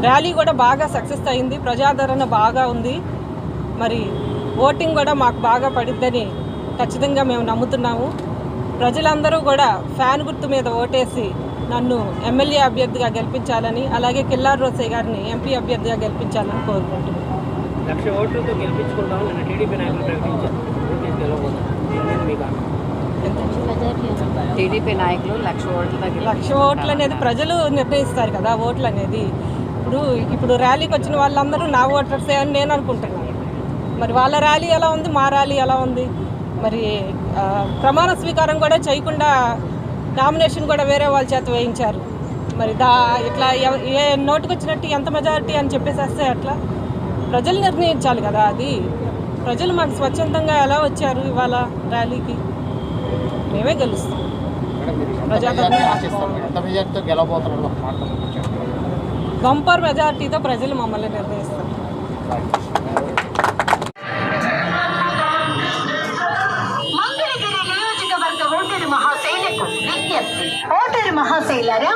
Rally కూడా బాగా success అయింది, ప్రజాదరణ బాగా ఉంది. మరి ఓటింగ్ కూడా మాకు బాగా పడిద్దని ఖచ్చితంగా మేము నమ్ముతున్నాము. ప్రజలందరూ కూడా ఫ్యాన్ గుర్తు మీద ఓటేసి నన్ను ఎమ్మెల్యే అభ్యర్థిగా గెలిపించాలని, అలాగే కిల్లారి రోసయ్య గారిని ఎంపీ అభ్యర్థిగా గెలిపించాలని కోరుకుంటున్నాను. 1,00,000 ఓట్లతో గెలిపించుకుంటామని టీడీపీ నాయకులు ప్రకటించారు. టీడీపీ నాయకులు 1,00,000 ఓట్లు అనేది ప్రజలు నిర్ణయిస్తారు కదా. ఓట్లు అనేది ఇప్పుడు ర్యాలీకి వచ్చిన వాళ్ళందరూ నా ఓటర్సే అని నేను అనుకుంటున్నాను. మరి వాళ్ళ ర్యాలీ ఎలా ఉంది, మా ర్యాలీ ఎలా ఉంది? మరి ప్రమాణ స్వీకారం కూడా చేయకుండా నామినేషన్ కూడా వేరే వాళ్ళ చేత వేయించారు. మరి ఇట్లా ఏ నోటుకు వచ్చినట్టు ఎంత మెజారిటీ అని చెప్పేసేస్తే అట్లా ప్రజలు నిర్ణయించాలి కదా. అది ప్రజలు మాకు స్వచ్ఛందంగా ఎలా వచ్చారు ఇవాళ ర్యాలీకి, మేమే గెలుస్తాం. బంపర్ మెజారిటీతో ప్రజలు మమ్మల్ని నిర్ణయిస్తారు. మంగళగిరి నియోజకవర్గ ఓటరు మహాశైలకు విజ్ఞప్తి. ఓటరు మహాశైలారా,